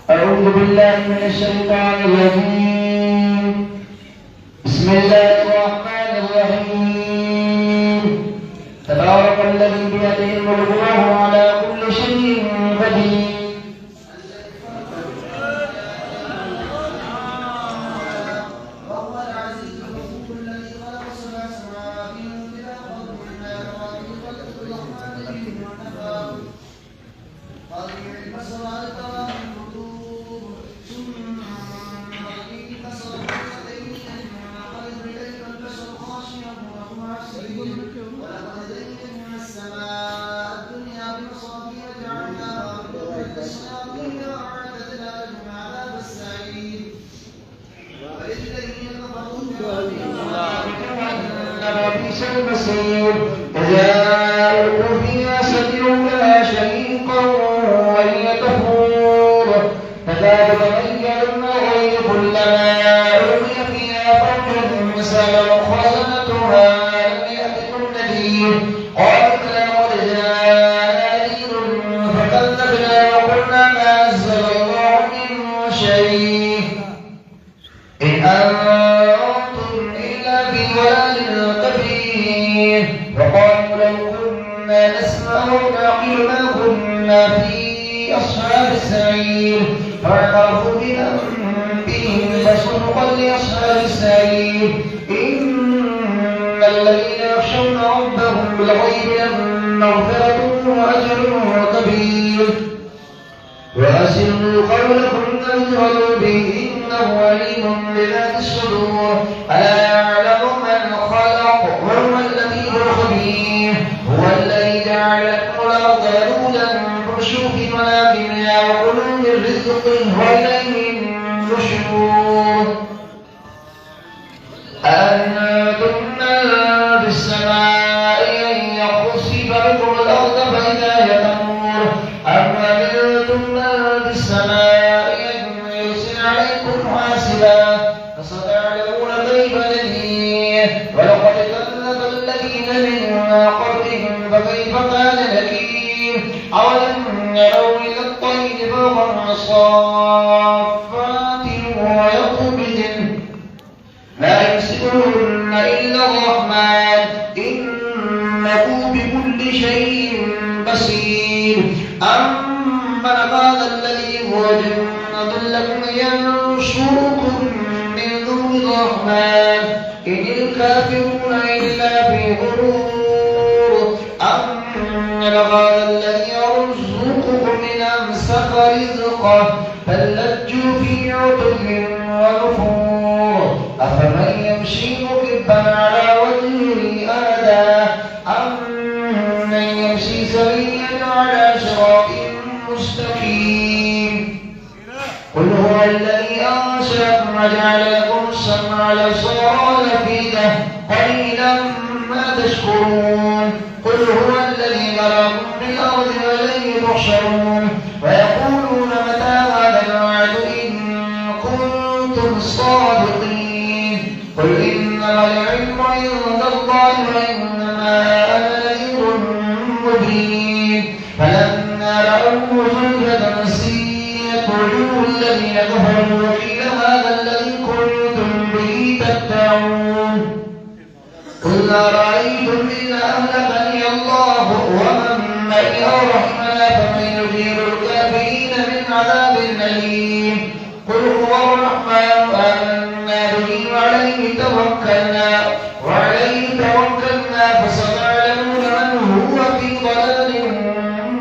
أعوذ بالله من الشيطان الرجيم. بسم الله الرحمن الرحيم. تبارك الذي بيده الملك وهو على كل شيء قدير. بئس المصير. جزاؤهم فيها سجن لها شهيقا وهي تفور كذلك بين الغيب كلما ألقي فيها فوج سألوا خزنتها لم يأتكم نذير قالت لقد جاءنا نذير فكذبنا وقلنا ما أنزل الله من شيء إن أنتم إلا في ضلال كبير. وقالوا لو كنا نسمع ونعقل ما كنا في أصحاب السعير فاعترفوا بذنبهم فسحقا لأصحاب السعير. إن الذين يخشون ربهم بالغيب لهم مغفرة وأجر كبير. وأسروا قولكم تجهروا به إنه عليم بذات الصدور. ألا يعلم من خلق وهو اللطيف الخبير. هو الذي جعل لكم الأرض ذلولا فامشوا في مناكبها وكلوا من رزقه وإليه النشور. أأنتم من في السماء أن يخسف بكم الأرض فإذا هي تمور أم أمنتم من في السماء أن يرسل عليكم حاسبا فستعلمون كيف نذير. ولقد كذب الذين من قبلهم فكيف كان نكير. أولم يروا إلى الطير فوقهم صافات ويقبضن لا يمسكهن إلا الرحمن إنه بكل شيء بصير. أمن هذا الذي هو جنة لكم ينشركم من دون الرحمن إن الكافرون إلا في غرور. أمن هذا الذي يرزقكم من أمسك رزقه بل لجوا في عتب ونفور. أفمن يمشي مكبا على وجهه أهدى أمن يمشي سويا على صراط مستقيم. قل هو الذي أنشأكم وجعل لكم السمع والأبصار والأفئدة قليلا ما تشكرون. قل هو الذي ذراكم في الأرض وإليه تحشرون. ويقولون متى هذا الوعد إن كنتم صادقين. قل إنما العلم عند الله وإنما أنا نذير مبين. فلما رأوه زلفة سيئت وجوه الذين كفروا وقيل هذا الذي كنتم به تدعون. قل أرأيتم إن أهلكني الله ومن معي أو رحمنا فمن يجير الكافرين من عذاب أليم. قل هو الرحمن آمنا به وعليه توكلنا فستعلمون من هو في ضلال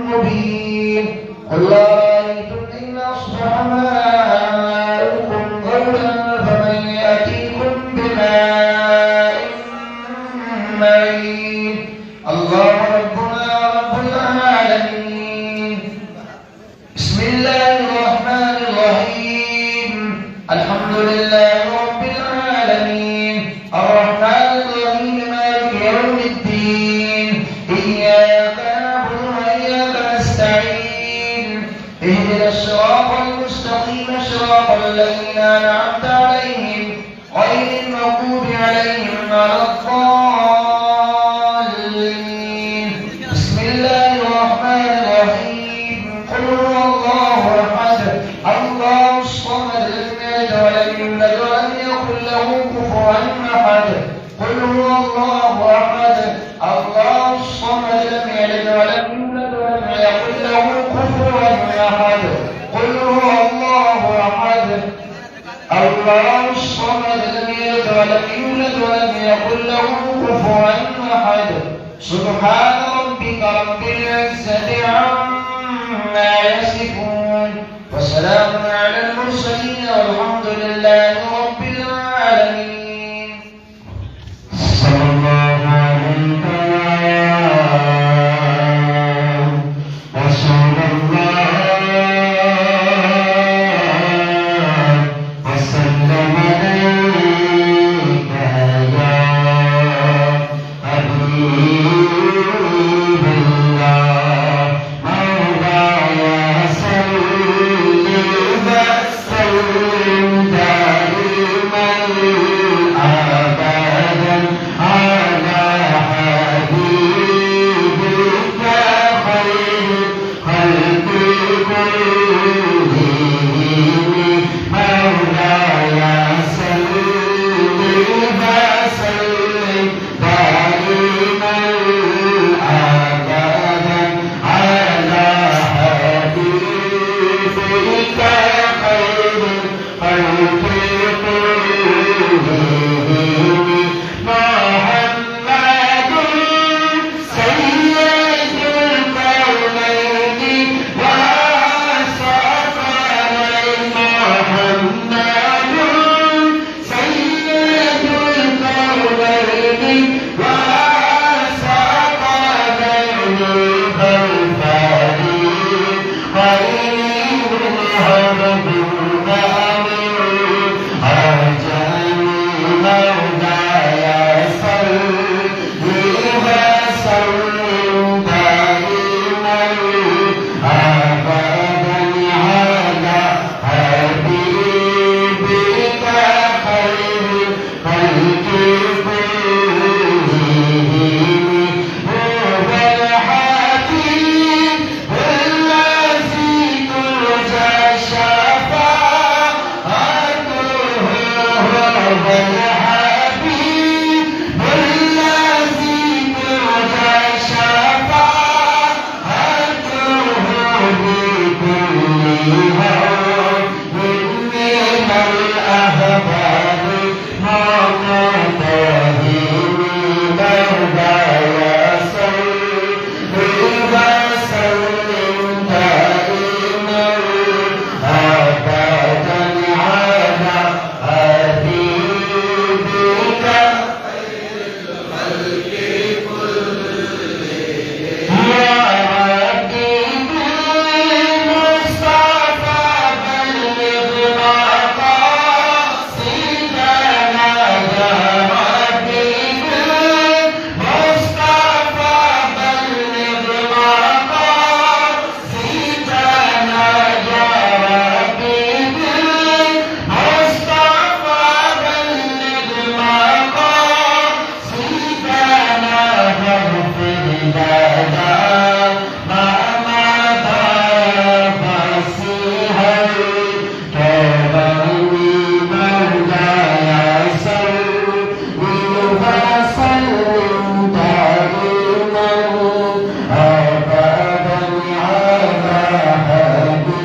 مبين. قل أرأيتم إن أصبح ماؤكم غورا فمن يأتيكم بماء معين. الله ربنا رب العالمين. بسم الله الرحمن الرحيم. الحمد لله رب العالمين الرحمن الرحيم مالك يوم الدين. إياك نعبد وإياك نستعين. اهدنا الصراط المستقيم صراط الذين أنعمت عليهم غير المغضوب عليهم ولا الضالين. بسم الله الرحمن الرحيم. قل هو الله أحد الله سبحان ربك رب العزة عما يصفون وسلام على المرسلين والحمد لله رب العالمين. صلى الله عليك يا رسول الله وسلم عليك يا حبيب الله مولاي صل وسلم دائما أبدا على حبيبك خير خلق كلهم مولاي صل وسلم دائما أبدا على حبيبك خير خلق كلهم محمد سيد الكونين والثقلين محمد سيد الكونين والثقلين الفريد خير الهرب الأمين أرجاني مولاي صل وسلم دائما أبدا على حبيبك خير خلق كلهم هو الحكيم الذي ترجى شفاعته هو الحبيب الذي ترجى شفاعته بكل هوى من الأهوال مقتهم مولاي صل وسلم دائما أبدا على حبيبك يا ربي بالمصطفى بلغ مقاصدنا يا ربي بالمصطفى بلغ مقاصدنا يا ربي بالمصطفى بلغ مقاصدنا واغفر لنا ما مضى فسيها الكرم مولاي صل وسلم دائما أبدا على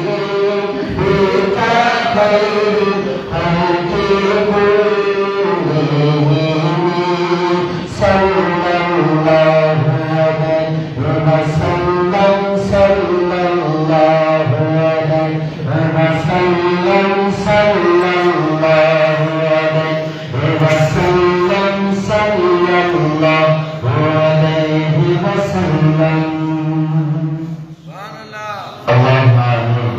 حبيبك خير خلق كلهم صلى الله عليه وسلم صلى الله عليه وسلم صلى الله عليه وسلم صلى الله عليه وسلم. اللهم آمين.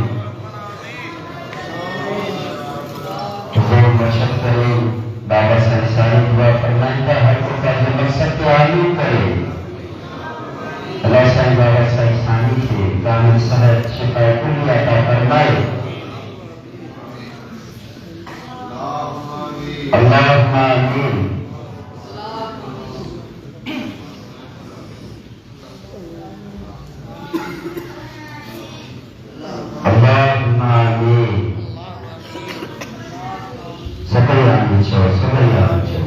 हुजूर मशक करें बाबा संसारी दुआ फरमाइंदा हर को पहले मकसद तो आमीन करे अल्लाह साईं बाबा संसारी से कामिल सनद शिफा कुल्ली अता फरमाए. अल्लाहुम्मा आमीन. अल्लाहुम्मा आमीन. सकरिया आमीन सकरिया आमीन.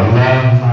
अल्लाहुम्मा